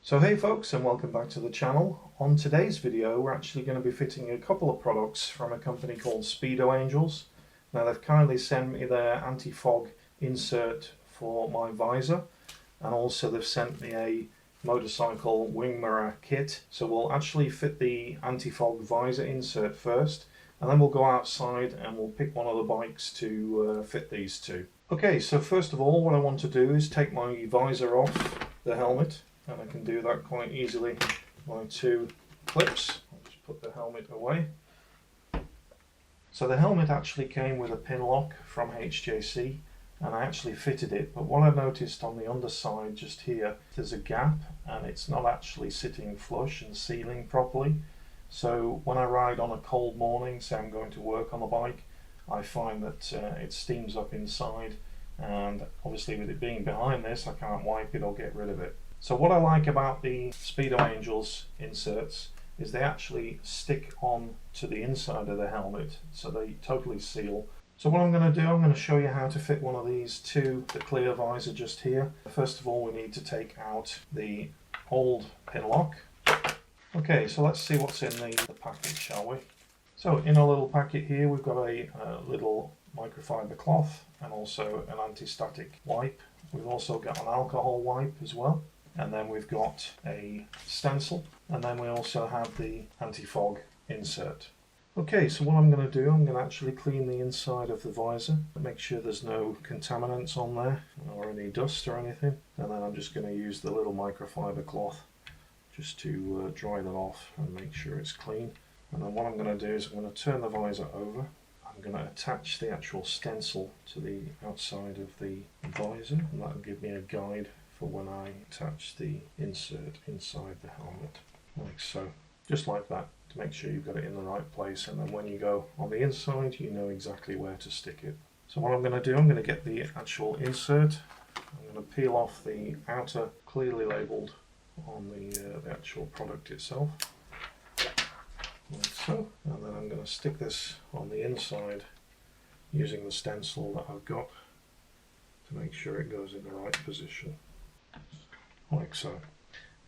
So hey folks, and welcome back to the channel. On today's video we're actually going to be fitting a couple of products from a company called Speedo Angels. Now they've kindly sent me their anti-fog insert for my visor, and also they've sent me a motorcycle wing mirror kit. So we'll actually fit the anti-fog visor insert first, and then we'll go outside and we'll pick one of the bikes to fit these two. Okay, so first of all what I want to do is take my visor off the helmet. And I can do that quite easily by two clips. I'll just put the helmet away. So the helmet actually came with a pin lock from HJC, and I actually fitted it, but what I've noticed on the underside just here, there's a gap and it's not actually sitting flush and sealing properly. So when I ride on a cold morning, say I'm going to work on the bike, I find that it steams up inside, and obviously with it being behind this I can't wipe it or get rid of it. So what I like about the Speedo Angels inserts is they actually stick on to the inside of the helmet, so they totally seal. So what I'm going to do, I'm going to show you how to fit one of these to the clear visor just here. First of all, we need to take out the old pin lock. Okay, so let's see what's in the package, shall we? So in a little packet here we've got a little microfiber cloth and also an anti-static wipe. We've also got an alcohol wipe as well. And then we've got a stencil, and then we also have the anti-fog insert. Okay, so what I'm going to do, I'm going to actually clean the inside of the visor, make sure there's no contaminants on there or any dust or anything, and then I'm just going to use the little microfiber cloth just to dry that off and make sure it's clean. And then what I'm going to do is I'm going to turn the visor over. I'm going to attach the actual stencil to the outside of the visor, and that will give me a guide for when I attach the insert inside the helmet, like so, just like that, to make sure you've got it in the right place, and then when you go on the inside you know exactly where to stick it. So what I'm going to do, I'm going to get the actual insert, I'm going to peel off the outer clearly labelled on the actual product itself, like so, and then I'm going to stick this on the inside using the stencil that I've got to make sure it goes in the right position, like so.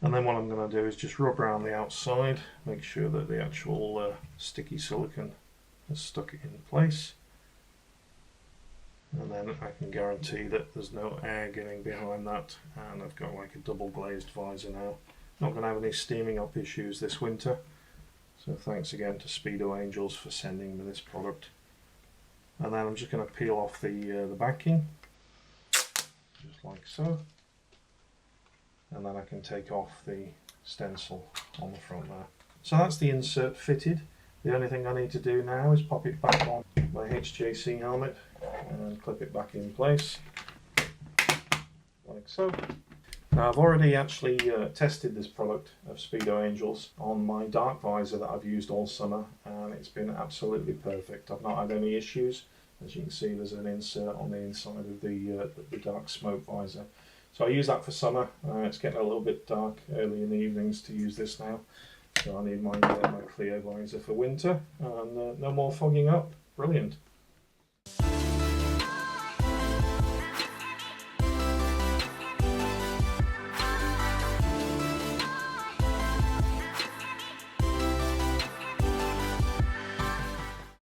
And then what I'm going to do is just rub around the outside, make sure that the actual sticky silicone has stuck it in place, and then I can guarantee that there's no air getting behind that, and I've got like a double glazed visor now. Not going to have any steaming up issues this winter, so thanks again to Speedo Angels for sending me this product. And then I'm just going to peel off the backing, just like so. And then I can take off the stencil on the front there. So that's the insert fitted. The only thing I need to do now is pop it back on my HJC helmet and clip it back in place, like so. Now I've already actually tested this product of Speedo Angels on my dark visor that I've used all summer, and it's been absolutely perfect. I've not had any issues. As you can see, there's an insert on the inside of the dark smoke visor. So I use that for summer. It's getting a little bit dark early in the evenings to use this now. So I need my clear visor for winter, and no more fogging up. Brilliant.